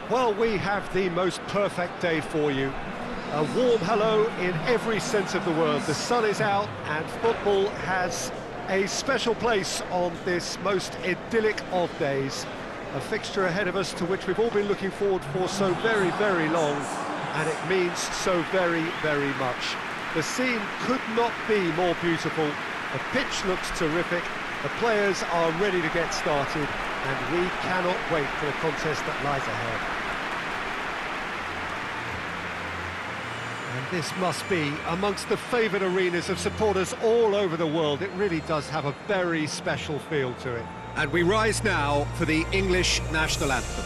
Well, we have the most perfect day for you. A warm hello in every sense of the word. The sun is out and football has a special place on this most idyllic of days. A fixture ahead of us to which we've all been looking forward for so very, very long, and it means so very, very much. The scene could not be more beautiful. The pitch looks terrific. The players are ready to get started, and we cannot wait for the contest that lies ahead. And this must be amongst the favoured arenas of supporters all over the world. It really does have a very special feel to it. And we rise now for the English national anthem.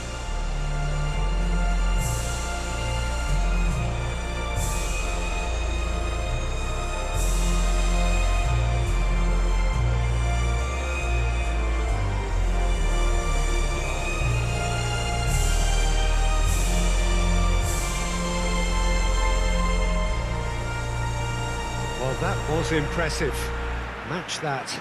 Well, that was impressive. Match that.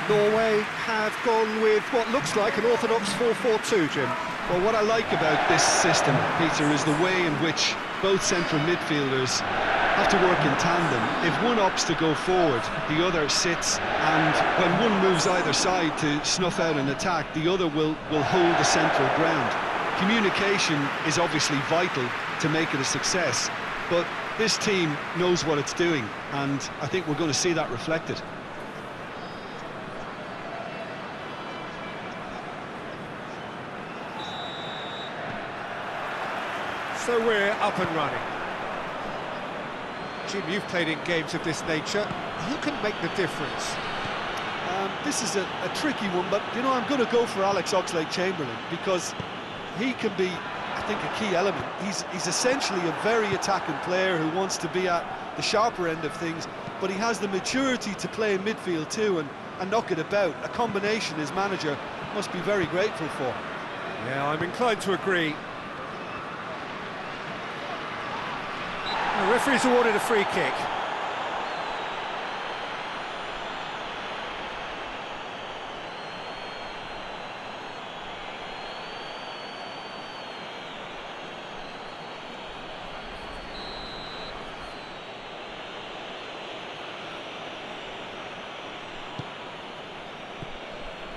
Norway have gone with what looks like an orthodox 4-4-2, Jim. Well, what I like about this system, Peter, is the way in which both central midfielders have to work in tandem. If one opts to go forward, the other sits, and when one moves either side to snuff out an attack, the other will hold the central ground. Communication is obviously vital to make it a success, but this team knows what it's doing, and I think we're going to see that reflected. So we're up and running. Jim, you've played in games of this nature. Who can make the difference? This is a tricky one, but, you know, I'm going to go for Alex Oxlade-Chamberlain because he can be, I think, a key element. He's essentially a very attacking player who wants to be at the sharper end of things, but he has the maturity to play in midfield too and knock it about. A combination his manager must be very grateful for. Yeah, I'm inclined to agree. The referee's awarded a free kick.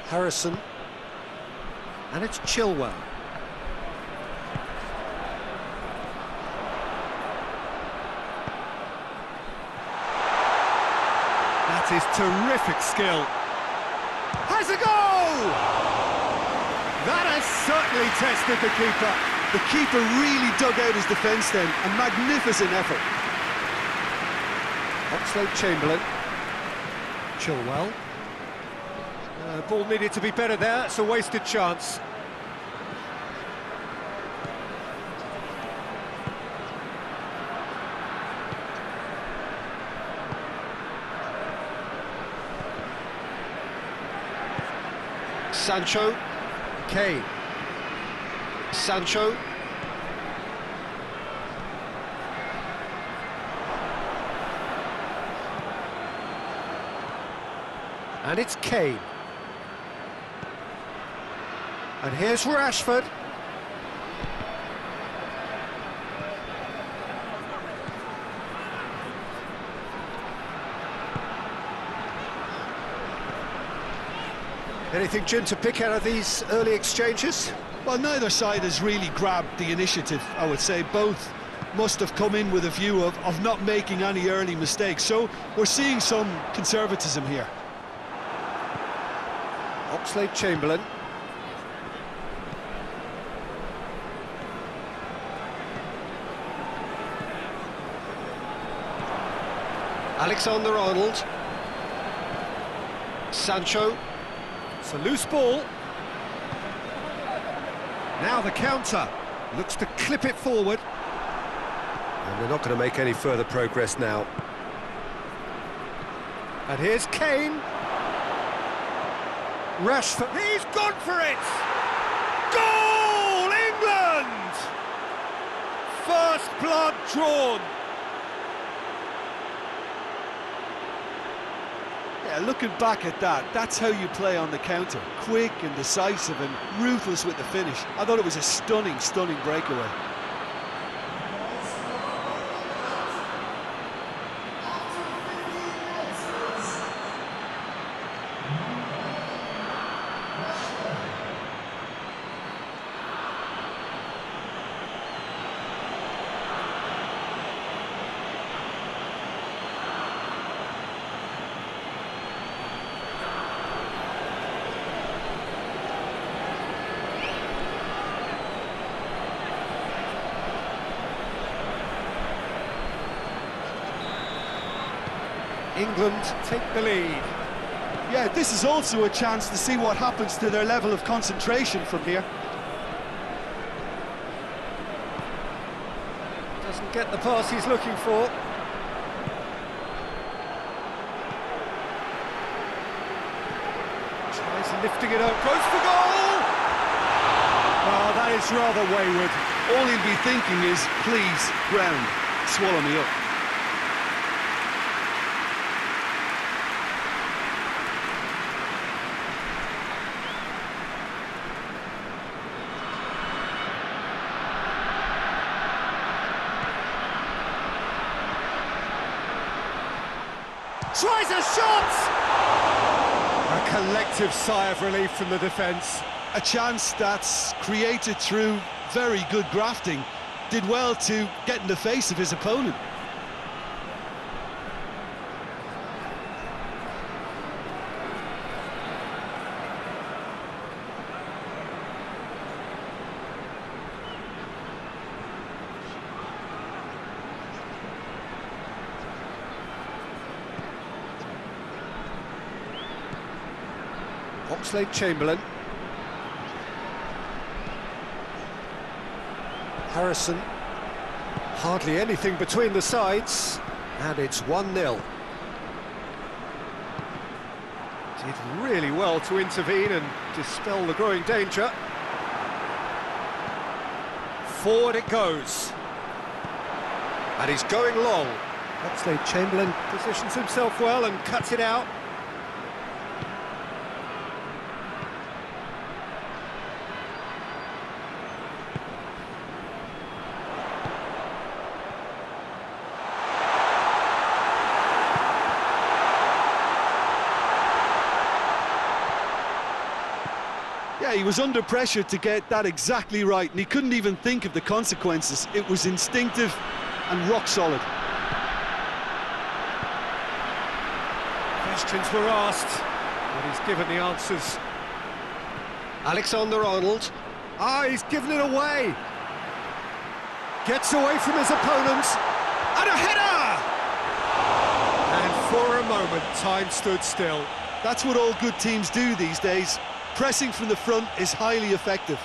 Harrison. And it's Chilwell. That is terrific skill. Has a goal! That has certainly tested the keeper. The keeper really dug out his defence then. A magnificent effort. Oxlade-Chamberlain. Chilwell. Ball needed to be better there. It's a wasted chance. Sancho, Kane, Sancho, and it's Kane, and here's Rashford. Anything, Jim, to pick out of these early exchanges? Well, neither side has really grabbed the initiative, I would say. Both must have come in with a view of not making any early mistakes. So we're seeing some conservatism here. Oxlade-Chamberlain. Alexander-Arnold. Sancho. It's a loose ball. Now the counter. Looks to clip it forward. And they're not going to make any further progress now. And here's Kane. Rashford. He's gone for it! Goal! England! First blood drawn. Yeah, looking back at that, that's how you play on the counter. Quick and decisive and ruthless with the finish. I thought it was a stunning, stunning breakaway. England take the lead. Yeah, this is also a chance to see what happens to their level of concentration from here. Doesn't get the pass he's looking for. Tries lifting it up, goes for goal! Oh, that is rather wayward. All he'll be thinking is, please, ground, swallow me up. Tries a shot! A collective sigh of relief from the defence. A chance that's created through very good grafting. Did well to get in the face of his opponent. Oxlade-Chamberlain. Harrison. Hardly anything between the sides. And it's 1-0. Did really well to intervene and dispel the growing danger. Forward it goes. And he's going long. Oxlade-Chamberlain positions himself well and cuts it out. Yeah, he was under pressure to get that exactly right, and he couldn't even think of the consequences. It was instinctive and rock solid. Questions were asked, but he's given the answers. Alexander-Arnold. He's given it away. Gets away from his opponents. And a header! And for a moment, time stood still. That's what all good teams do these days. Pressing from the front is highly effective.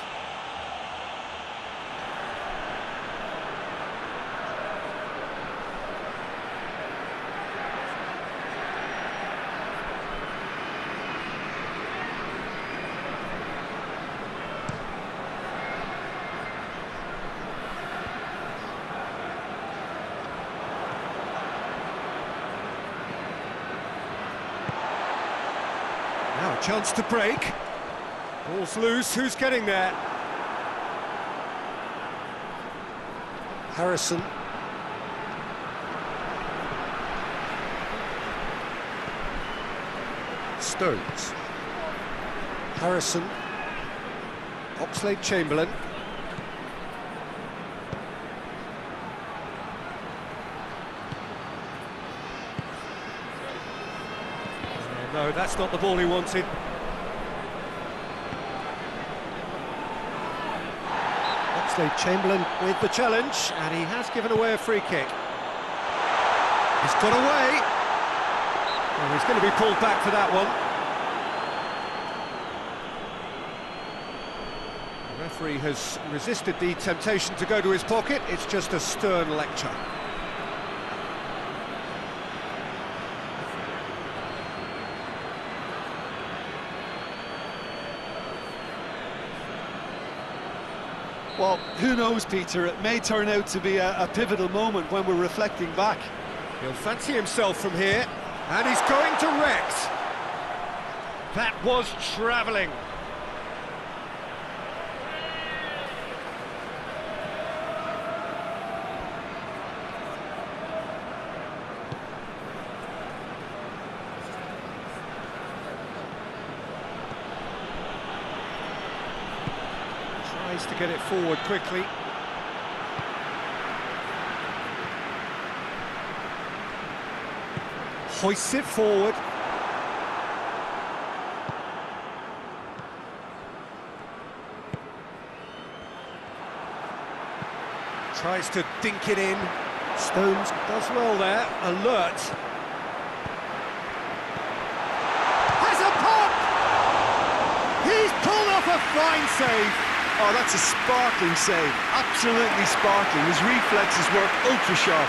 Now a chance to break. Ball's loose, who's getting there? Harrison. Stones. Harrison. Oxlade-Chamberlain. No, that's not the ball he wanted. Oxlade-Chamberlain with the challenge, and he has given away a free kick. He's got away. Well, he's going to be pulled back for that one. The referee has resisted the temptation to go to his pocket. It's just a stern lecture. Well, who knows, Peter? It may turn out to be a pivotal moment when we're reflecting back. He'll fancy himself from here, and he's going direct. That was travelling. Tries to get it forward quickly. Hoists it forward. Tries to dink it in. Stones does well there. Alert. Has a pop! He's pulled off a fine save. Oh, that's a sparkling save. Absolutely sparkling. His reflexes work ultra sharp.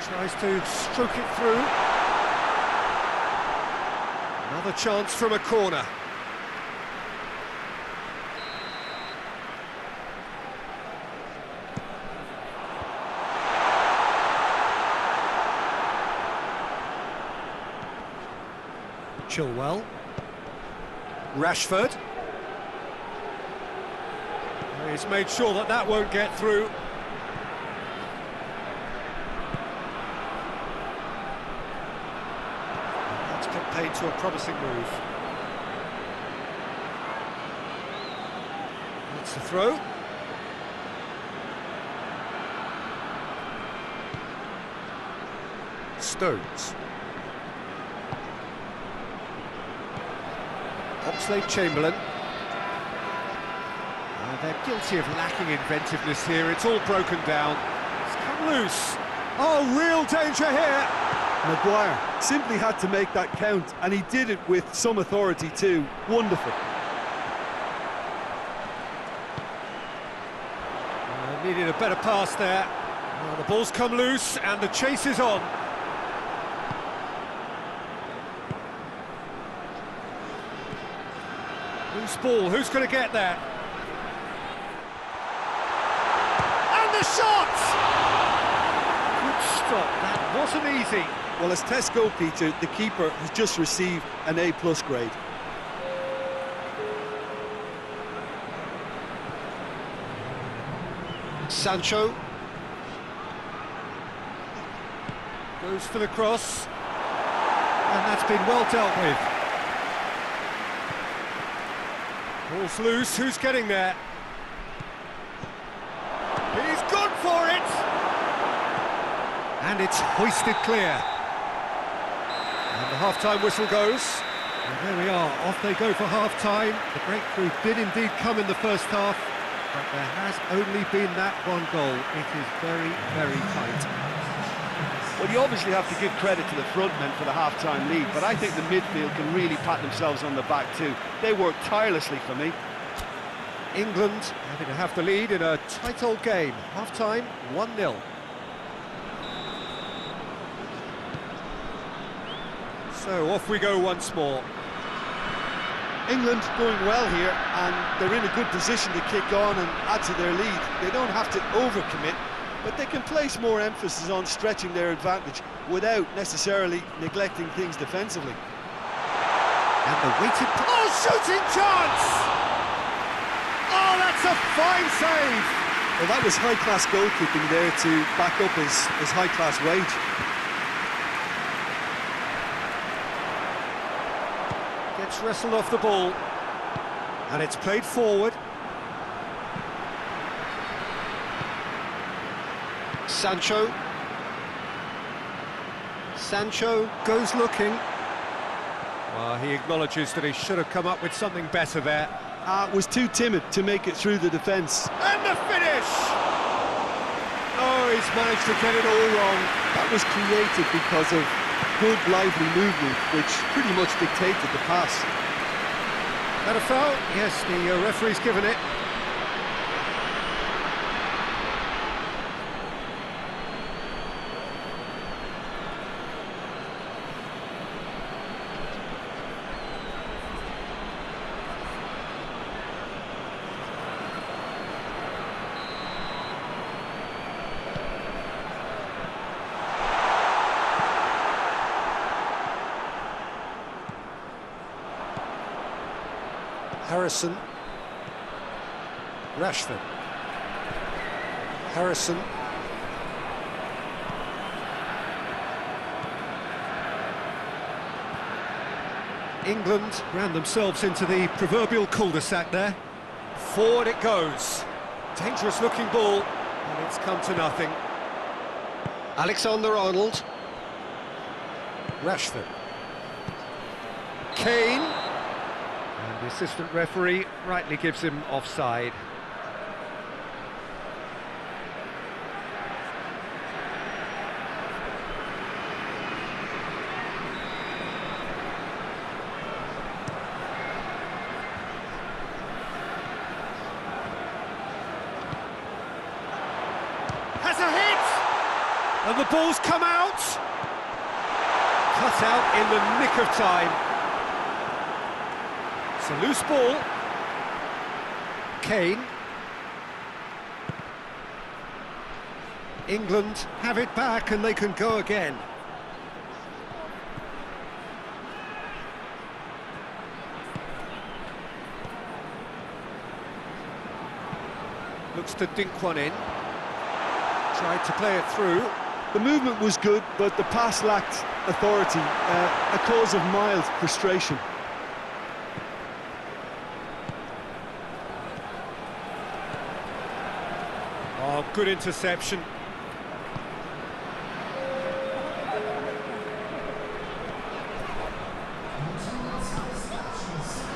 Tries to stroke it through. Another chance from a corner. Chilwell. Rashford. He's made sure that that won't get through. That's campaigned to a promising move. That's the throw. Stones. Oxlade-Chamberlain. They're guilty of lacking inventiveness here. It's all broken down. It's come loose. Oh, real danger here. Maguire simply had to make that count, and he did it with some authority too. Wonderful. Needed a better pass there. Well, the ball's come loose, and the chase is on. Loose ball, who's going to get there? And the shot! Good stop, that wasn't easy. Well, as tests go, Peter, the keeper has just received an A+ grade. Sancho. Goes for the cross. And that's been well dealt with. Ball's loose, who's getting there? He's gone for it! And it's hoisted clear. And the half-time whistle goes. And there we are, off they go for half-time. The breakthrough did indeed come in the first half, but there has only been that one goal. It is very, very tight. Well, you obviously have to give credit to the front men for the half-time lead, but I think the midfield can really pat themselves on the back too. They worked tirelessly for me. England having to have the lead in a tight old game. Half-time, 1-0. So off we go once more. England going well here, and they're in a good position to kick on and add to their lead. They don't have to overcommit, but they can place more emphasis on stretching their advantage without necessarily neglecting things defensively. And the weighted... Oh, shooting chance! Oh, that's a fine save! Well, that was high-class goalkeeping there to back up his high-class wage. Gets wrestled off the ball. And it's played forward. Sancho. Sancho goes looking. He acknowledges that he should have come up with something better there. Was too timid to make it through the defence. And the finish! Oh, he's managed to get it all wrong. That was created because of good, lively movement, which pretty much dictated the pass. That a foul? Yes, the referee's given it. Harrison. Rashford. Harrison. England ran themselves into the proverbial cul-de-sac there. Forward it goes. Dangerous looking ball, and it's come to nothing. Alexander-Arnold. Rashford. Kane. And the assistant referee rightly gives him offside. Has a hit! And the ball's come out! Cut out in the nick of time. It's a loose ball. Kane. England have it back and they can go again. Looks to dink one in. Tried to play it through. The movement was good, but the pass lacked authority, a cause of mild frustration. Oh, good interception.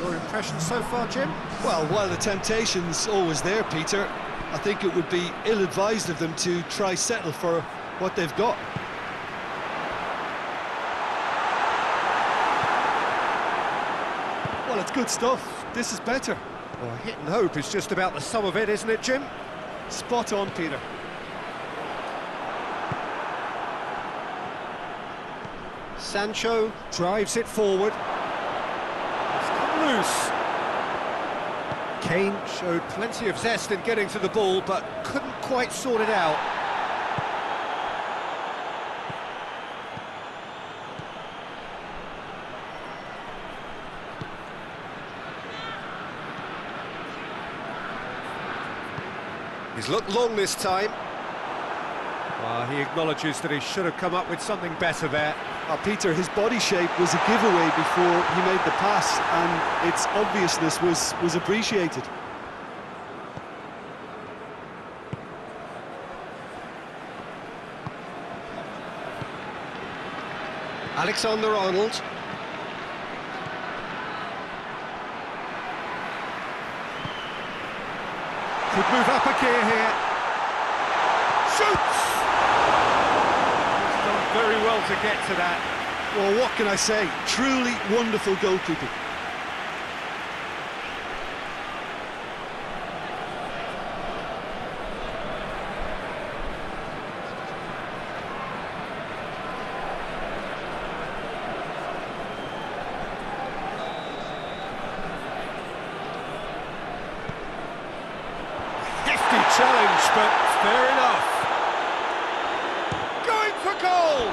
Your impression so far, Jim? Well, while the temptation's always there, Peter, I think it would be ill-advised of them to try settle for what they've got. Well, it's good stuff. This is better. Well, hit and hope is just about the sum of it, isn't it, Jim? Spot on, Peter. Sancho drives it forward. It's come loose. Kane showed plenty of zest in getting to the ball, but couldn't quite sort it out. He's looked long this time. Well, he acknowledges that he should have come up with something better there. Peter, his body shape was a giveaway before he made the pass, and its obviousness was appreciated. Alexander-Arnold. Could move up a gear here. Shoots! He's done very well to get to that. Well, what can I say? Truly wonderful goalkeeping. Challenge, but fair enough. Going for goal!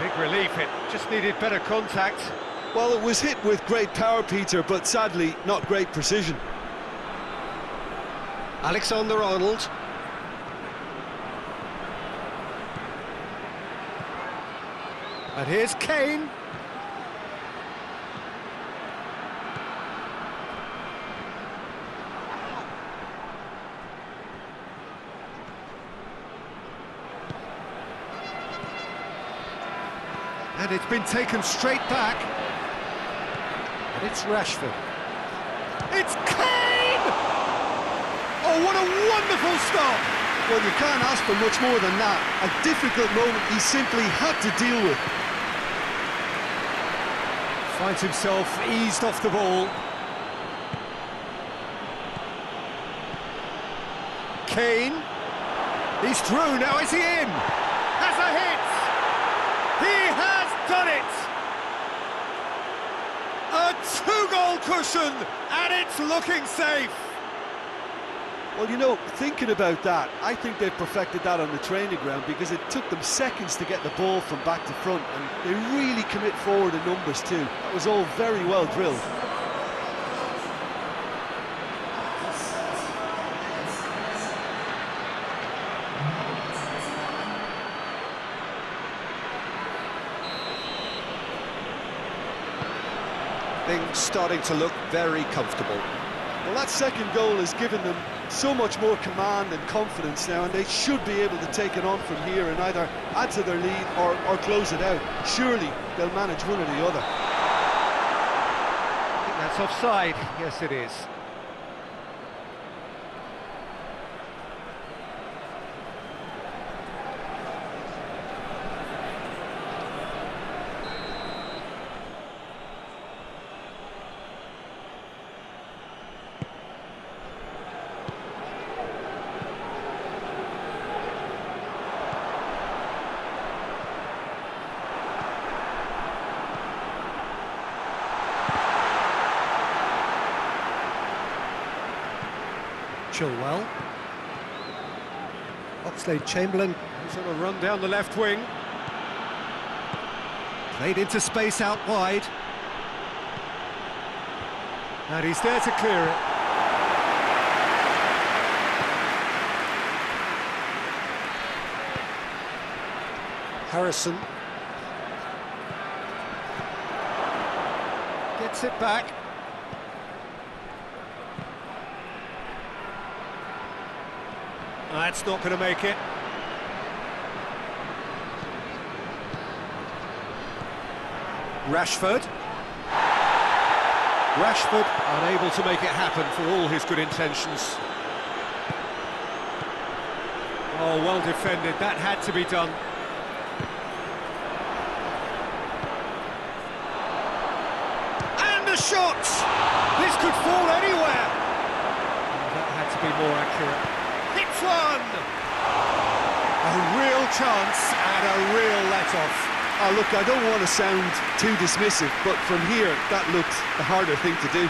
Big relief, it just needed better contact. Well, it was hit with great power, Peter, but sadly, not great precision. Alexander-Arnold. And here's Kane. And it's been taken straight back. It's Rashford. It's Kane! Oh, what a wonderful stop! Well, you can't ask for much more than that. A difficult moment he simply had to deal with. Finds himself eased off the ball. Kane. He's through, now is he in? Has a hit! He has done it! A two-goal cushion, and it's looking safe! Well, you know, thinking about that, I think they've perfected that on the training ground because it took them seconds to get the ball from back to front, and they really commit forward in numbers too. That was all very well drilled. Things starting to look very comfortable. Well, that second goal has given them so much more command and confidence now, and they should be able to take it on from here and either add to their lead or close it out. Surely they'll manage one or the other. I think that's offside. Yes, it is. Chilwell. Oxlade-Chamberlain, who's on a run down the left wing. Played into space out wide. And he's there to clear it. Harrison. Gets it back. That's not going to make it. Rashford. Rashford unable to make it happen for all his good intentions. Oh, well defended. That had to be done. And a shot! This could fall anywhere. Oh, that had to be more accurate. Hits one! A real chance and a real let-off. Oh, look, I don't want to sound too dismissive, but from here, that looked the harder thing to do.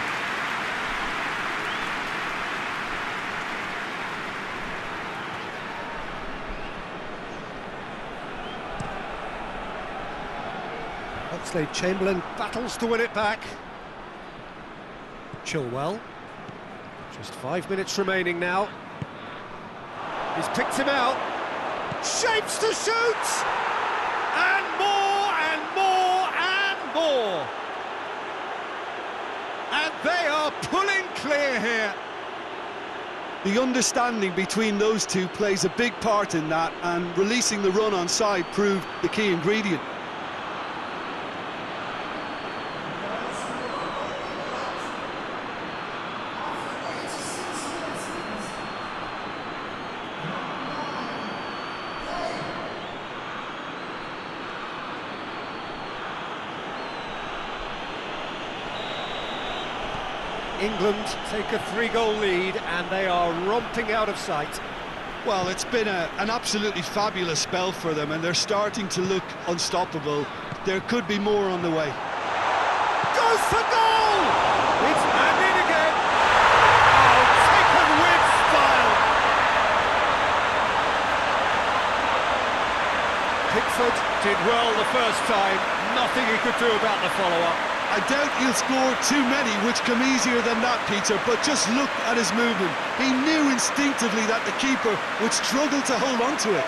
Oxlade-Chamberlain battles to win it back. Chilwell. Just 5 minutes remaining now. He's picked him out. Shapes to shoot! And more, and more, and more! And they are pulling clear here. The understanding between those two plays a big part in that, and releasing the run on side proved the key ingredient. England take a 3-goal lead and they are romping out of sight. Well, it's been an absolutely fabulous spell for them, and they're starting to look unstoppable. There could be more on the way. Goes for goal! It's and in again! Oh, taken with style! Pickford did well the first time, nothing he could do about the follow-up. I doubt he'll score too many, which come easier than that, Peter, but just look at his movement. He knew instinctively that the keeper would struggle to hold on to it.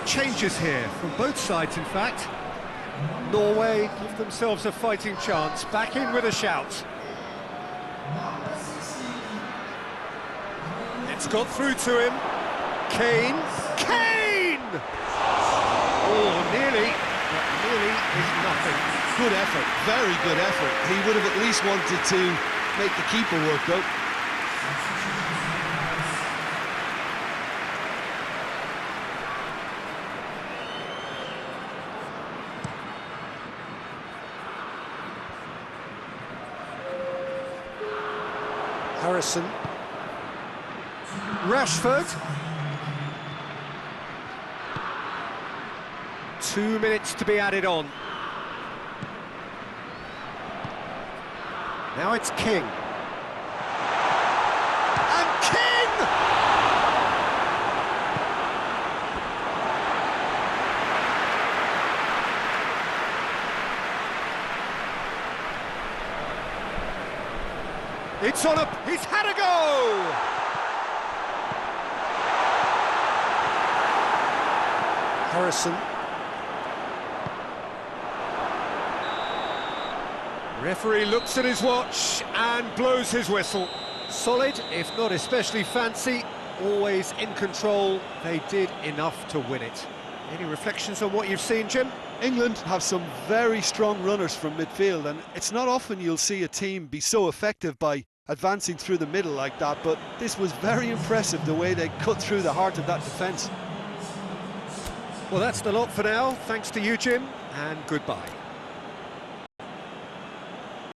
changes here, from both sides in fact. Norway give themselves a fighting chance, back in with a shout. It's got through to him. Kane. Oh, nearly, but nearly is nothing. Good effort, very good effort. He would have at least wanted to make the keeper work though. Harrison. Rashford. 2 minutes to be added on. Now it's King. And King! It's on a... He's had a go! Harrison. Referee looks at his watch and blows his whistle. Solid, if not especially fancy, always in control. They did enough to win it. Any reflections on what you've seen, Jim? England have some very strong runners from midfield, and it's not often you'll see a team be so effective by advancing through the middle like that, but this was very impressive, the way they cut through the heart of that defence. Well, that's the lot for now. Thanks to you, Jim, and goodbye.